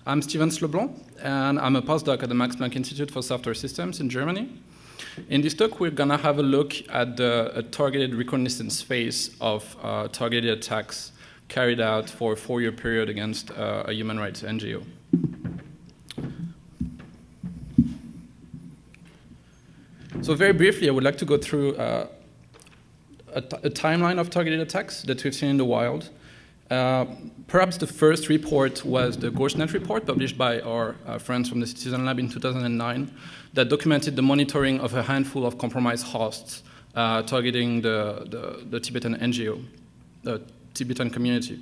I'm Steven Leblanc, and I'm a postdoc at the Max Planck Institute for Software Systems in Germany. In this talk, we're going to have a look at the targeted reconnaissance phase of targeted attacks carried out for a 4-year period against a human rights NGO. So very briefly, I would like to go through a timeline of targeted attacks that we've seen in the wild. Perhaps the first report was the GhostNet report published by our friends from the Citizen Lab in 2009 that documented the monitoring of a handful of compromised hosts targeting the Tibetan NGO, the Tibetan community.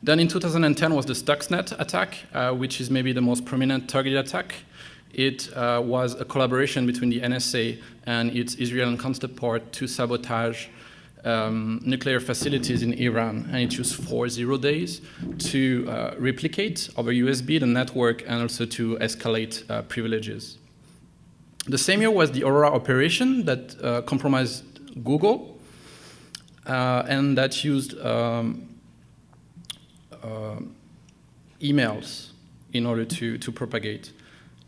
Then in 2010 was the Stuxnet attack, which is maybe the most prominent targeted attack. It was a collaboration between the NSA and its Israeli counterpart to sabotage nuclear facilities in Iran, and it used 40 days to replicate over USB the network and also to escalate privileges. The same year was the Aurora operation that compromised Google and that used emails in order to propagate.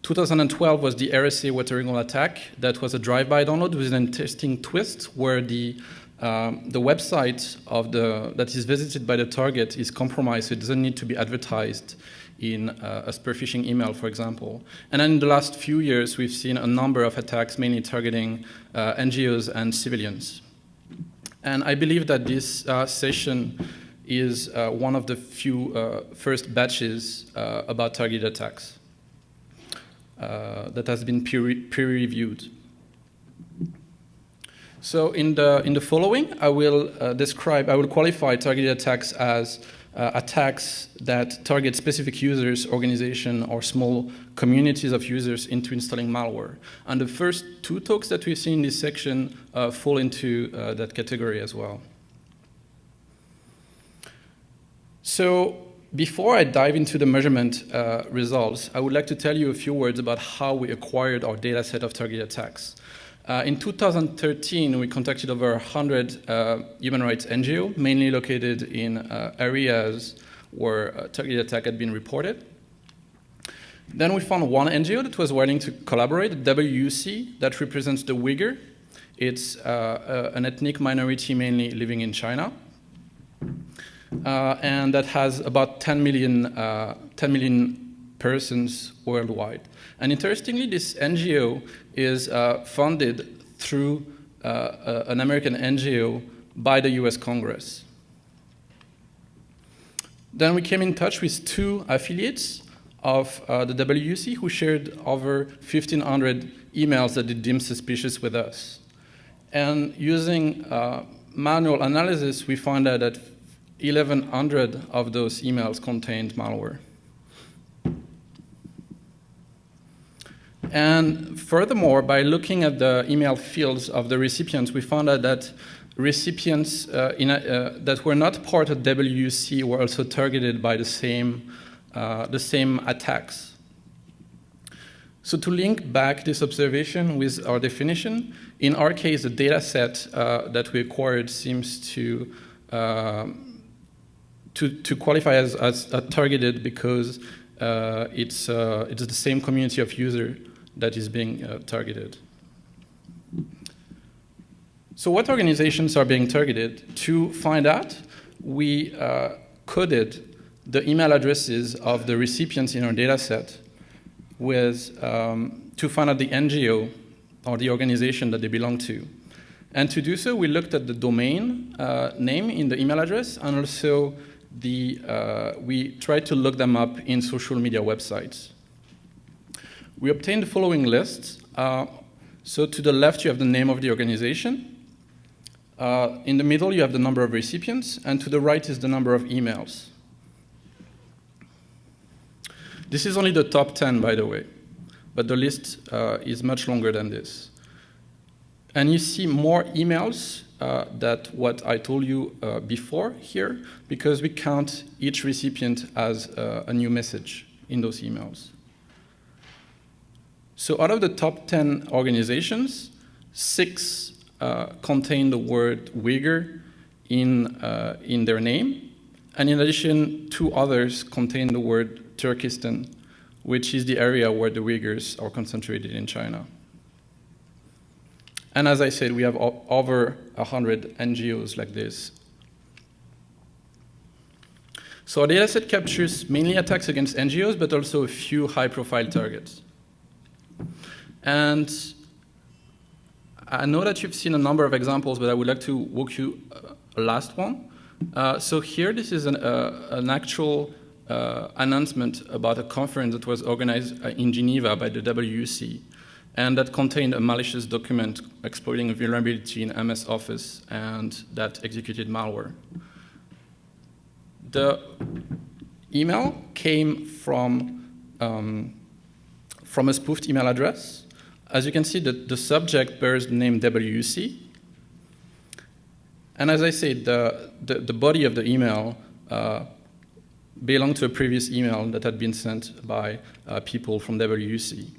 2012 was the RSA watering hole attack. That was a drive-by download with an interesting twist where the website of that is visited by the target is compromised, so it doesn't need to be advertised in a spear phishing email, for example. And then in the last few years, we've seen a number of attacks, mainly targeting NGOs and civilians. And I believe that this session is one of the few first batches about targeted attacks that has been peer-reviewed. So in the following, I will qualify targeted attacks as attacks that target specific users, organizations, or small communities of users into installing malware. And the first 2 talks that we see in this section fall into that category as well. So before I dive into the measurement results, I would like to tell you a few words about how we acquired our data set of targeted attacks. In 2013, we contacted over 100 human rights NGO, mainly located in areas where targeted attack had been reported. Then we found one NGO that was willing to collaborate, WUC, that represents the Uyghur. It's an ethnic minority mainly living in China. And that has about 10 million persons worldwide. And interestingly, this NGO is funded through an American NGO by the US Congress. Then we came in touch with 2 affiliates of the WUC who shared over 1,500 emails that they deemed suspicious with us. And using manual analysis, we found out that 1,100 of those emails contained malware. And furthermore, by looking at the email fields of the recipients, we found out that recipients that were not part of WUC were also targeted by the same attacks. So to link back this observation with our definition, in our case, the data set that we acquired seems to qualify as targeted because it's the same community of users that is being targeted. So what organizations are being targeted? To find out, we coded the email addresses of the recipients in our data set with, to find out the NGO or the organization that they belong to. And to do so, we looked at the domain name in the email address, and also we tried to look them up in social media websites. We obtained the following lists. So to the left, you have the name of the organization. In the middle, you have the number of recipients, and to the right is the number of emails. This is only the top 10, by the way, but the list is much longer than this. And you see more emails than what I told you before here, because we count each recipient as a new message in those emails. So out of the top 10 organizations, 6 contain the word Uyghur in their name, And in addition, 2 others contain the word Turkestan, which is the area where the Uyghurs are concentrated in China. And as I said, we have over 100 NGOs like this. So our dataset captures mainly attacks against NGOs, but also a few high-profile targets. And I know that you've seen a number of examples, but I would like to walk you a last one. So here, this is an actual announcement about a conference that was organized in Geneva by the WUC, and that contained a malicious document exploiting a vulnerability in MS Office and that executed malware. The email came from a spoofed email address. As you can see, the subject bears the name WUC. And as I said, the body of the email belonged to a previous email that had been sent by people from WUC.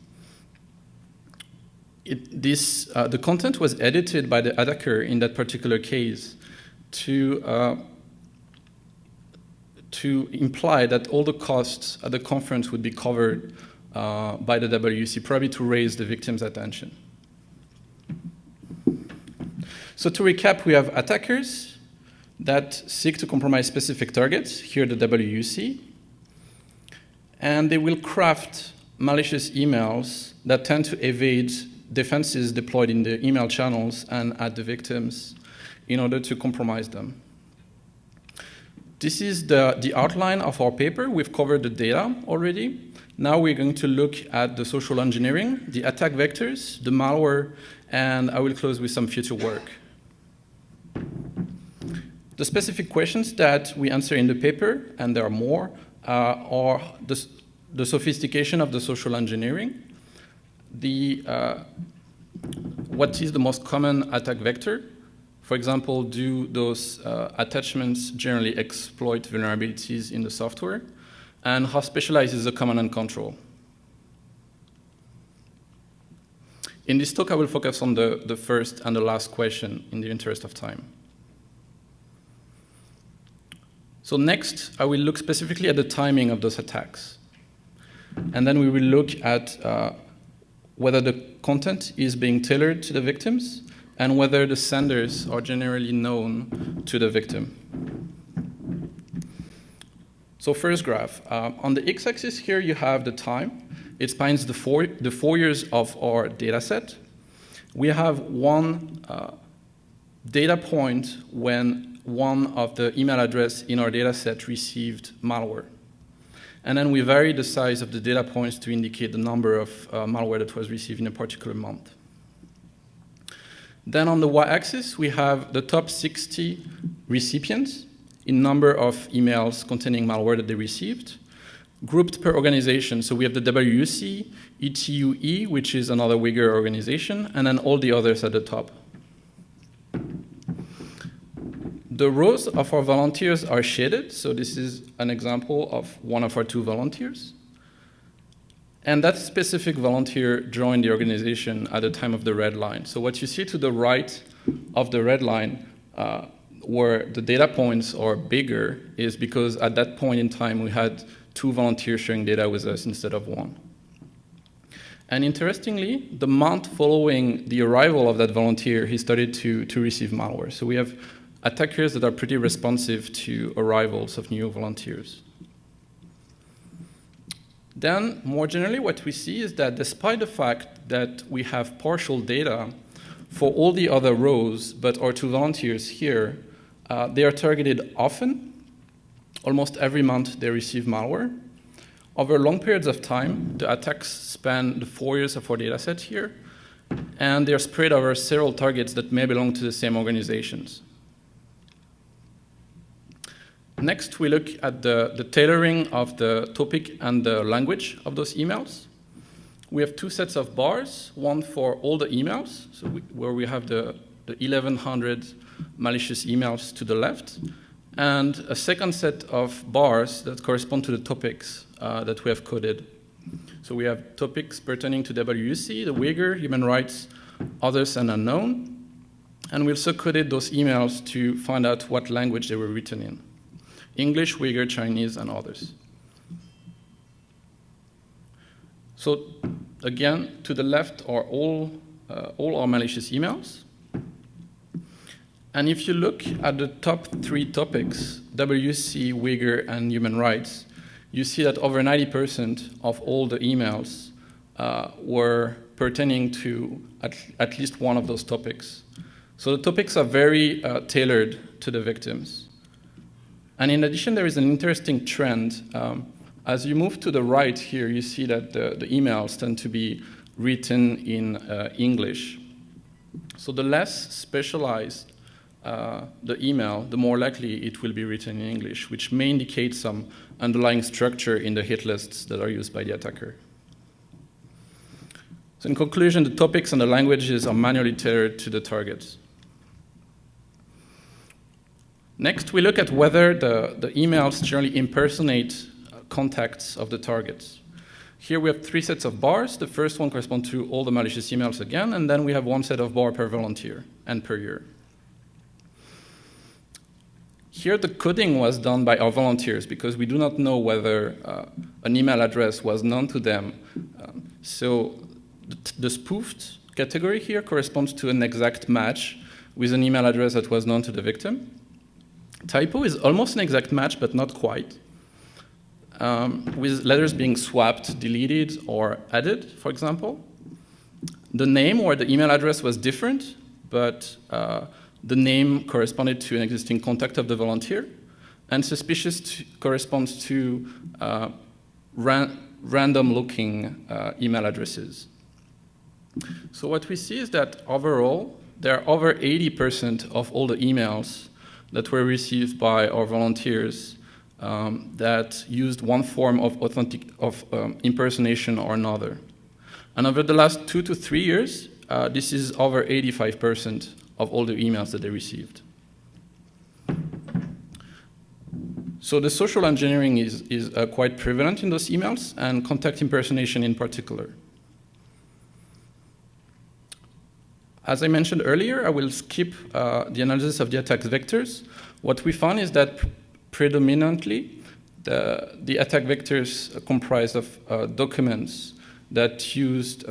The content was edited by the attacker in that particular case to imply that all the costs at the conference would be covered by the WUC, probably to raise the victim's attention. So to recap, we have attackers that seek to compromise specific targets, here the WUC, and they will craft malicious emails that tend to evade defenses deployed in the email channels and at the victims in order to compromise them. This is the outline of our paper. We've covered the data already. Now we're going to look at the social engineering, the attack vectors, the malware, and I will close with some future work. The specific questions that we answer in the paper, and there are more, are the sophistication of the social engineering, what is the most common attack vector? For example, do those attachments generally exploit vulnerabilities in the software? And how specialized is the command and control? In this talk, I will focus on the first and the last question in the interest of time. So next, I will look specifically at the timing of those attacks. And then we will look at whether the content is being tailored to the victims and whether the senders are generally known to the victim. So first graph. On the x-axis here, you have the time. It spans the 4 years of our data set. We have one data point when one of the email address in our data set received malware. And then we vary the size of the data points to indicate the number of malware that was received in a particular month. Then on the y-axis, we have the top 60 recipients in number of emails containing malware that they received, grouped per organization. So we have the WUC, ETUE, which is another Uyghur organization, and then all the others at the top. The rows of our volunteers are shaded, so this is an example of one of our 2 volunteers. And that specific volunteer joined the organization at the time of the red line. So what you see to the right of the red line, where the data points are bigger, is because at that point in time we had 2 volunteers sharing data with us instead of 1. And interestingly, the month following the arrival of that volunteer, he started to receive malware. So we have attackers that are pretty responsive to arrivals of new volunteers. Then, more generally, what we see is that despite the fact that we have partial data for all the other rows, but our 2 volunteers here, they are targeted often. Almost every month they receive malware. Over long periods of time, the attacks span the 4 years of our data set here, and they are spread over several targets that may belong to the same organizations. Next, we look at the tailoring of the topic and the language of those emails. We have 2 sets of bars, one for all the emails, so where we have the 1,100 malicious emails to the left, and a second set of bars that correspond to the topics that we have coded. So we have topics pertaining to WUC, the Uyghur, human rights, others, and unknown. And we also coded those emails to find out what language they were written in. English, Uyghur, Chinese, and others. So again, to the left are all our malicious emails. And if you look at the top 3 topics, WC, Uyghur, and human rights, you see that over 90% of all the emails were pertaining to at least one of those topics. So the topics are very tailored to the victims. And in addition, there is an interesting trend. As you move to the right here, you see that the emails tend to be written in English. So the less specialized the email, the more likely it will be written in English, which may indicate some underlying structure in the hit lists that are used by the attacker. So in conclusion, the topics and the languages are manually tailored to the targets. Next, we look at whether the emails generally impersonate contacts of the targets. Here we have 3 sets of bars. The first one corresponds to all the malicious emails again, and then we have 1 set of bar per volunteer and per year. Here the coding was done by our volunteers because we do not know whether an email address was known to them. So the spoofed category here corresponds to an exact match with an email address that was known to the victim. Typo is almost an exact match, but not quite, with letters being swapped, deleted, or added, for example. The name or the email address was different, but the name corresponded to an existing contact of the volunteer, and suspicious corresponds to random-looking email addresses. So what we see is that overall, there are over 80% of all the emails that were received by our volunteers that used one form of impersonation or another. And over the last 2 to 3 years, this is over 85% of all the emails that they received. So the social engineering is quite prevalent in those emails, and contact impersonation in particular. As I mentioned earlier, I will skip the analysis of the attack vectors. What we found is that predominantly the attack vectors comprised of documents that used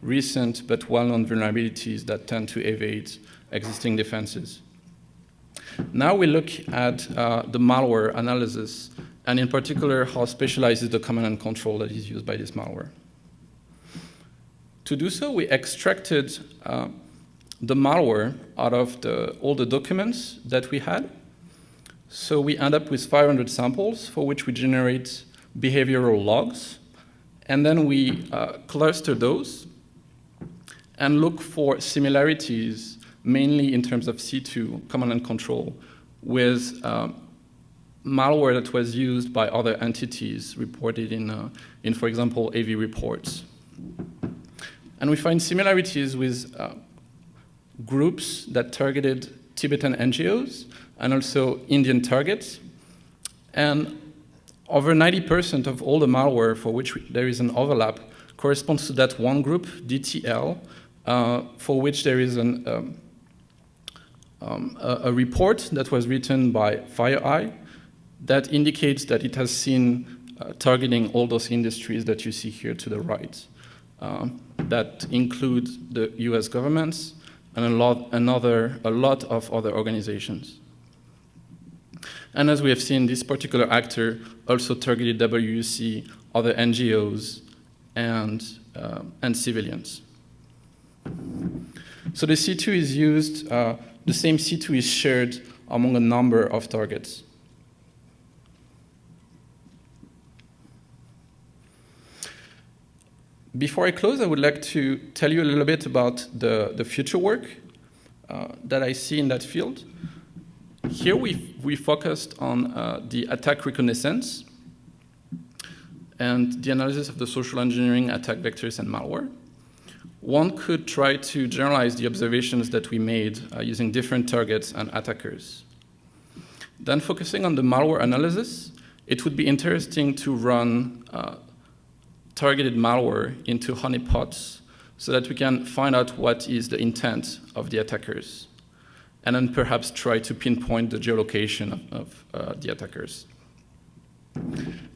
recent but well-known vulnerabilities that tend to evade existing defenses. Now we look at the malware analysis, and in particular how specialized is the command and control that is used by this malware. To do so, we extracted the malware out of all the documents that we had. So we end up with 500 samples for which we generate behavioral logs, and then we cluster those and look for similarities, mainly in terms of C2, command and control, with malware that was used by other entities reported in for example, AV reports. And we find similarities with groups that targeted Tibetan NGOs and also Indian targets. And over 90% of all the malware for which there is an overlap corresponds to that one group, DTL, for which there is a report that was written by FireEye that indicates that it has seen targeting all those industries that you see here to the right. That include the US governments and a lot of other organizations. And as we have seen, this particular actor also targeted WC, other NGOs, and civilians. So the C2 is used, the same C2 is shared among a number of targets. Before I close, I would like to tell you a little bit about the future work that I see in that field. Here we focused on the attack reconnaissance and the analysis of the social engineering, attack vectors, and malware. One could try to generalize the observations that we made using different targets and attackers. Then focusing on the malware analysis, it would be interesting to run targeted malware into honeypots so that we can find out what is the intent of the attackers. and then perhaps try to pinpoint the geolocation of the attackers.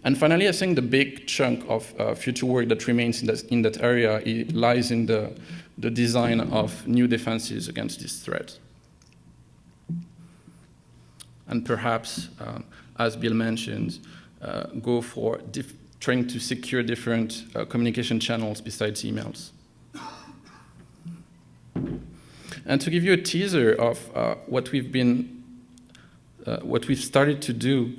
And finally, I think the big chunk of future work that remains in that area lies in the design of new defenses against this threat. And perhaps, as Bill mentioned, go for trying to secure different communication channels besides emails. And to give you a teaser of what we've started to do,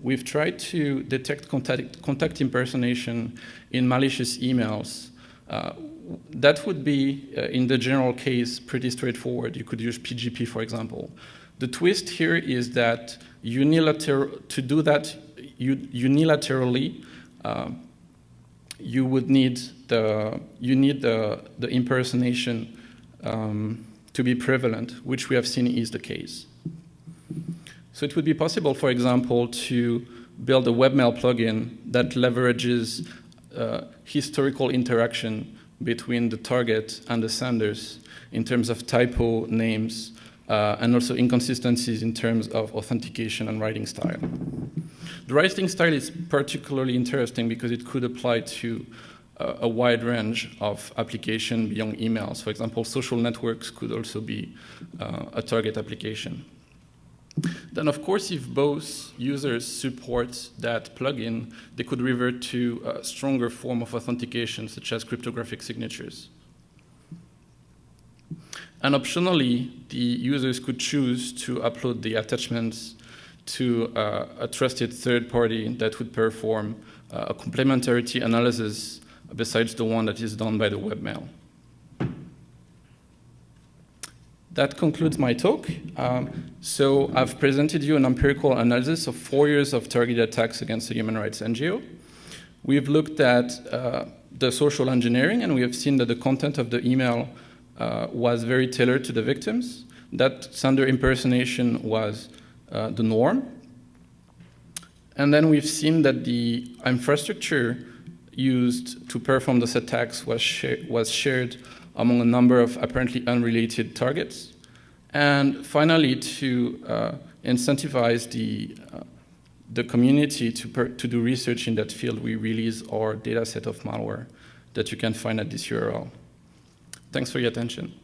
we've tried to detect contact impersonation in malicious emails. That would be, in the general case, pretty straightforward. You could use PGP, for example. The twist here is that to do that unilaterally, you would need the impersonation to be prevalent, which we have seen is the case. So it would be possible, for example, to build a webmail plugin that leverages historical interaction between the target and the senders in terms of typo names and also inconsistencies in terms of authentication and writing style. The writing style is particularly interesting because it could apply to a wide range of applications beyond emails. For example, social networks could also be a target application. Then, of course, if both users support that plugin, they could revert to a stronger form of authentication, such as cryptographic signatures. And optionally, the users could choose to upload the attachments to a trusted third party that would perform a complementarity analysis besides the one that is done by the webmail. That concludes my talk. So I've presented you an empirical analysis of 4 years of targeted attacks against the human rights NGO. We've looked at the social engineering, and we have seen that the content of the email was very tailored to the victims, that sender impersonation was the norm. And then we've seen that the infrastructure used to perform those attacks was shared among a number of apparently unrelated targets. And finally, to incentivize the community to do research in that field, we release our data set of malware that you can find at this URL. Thanks for your attention.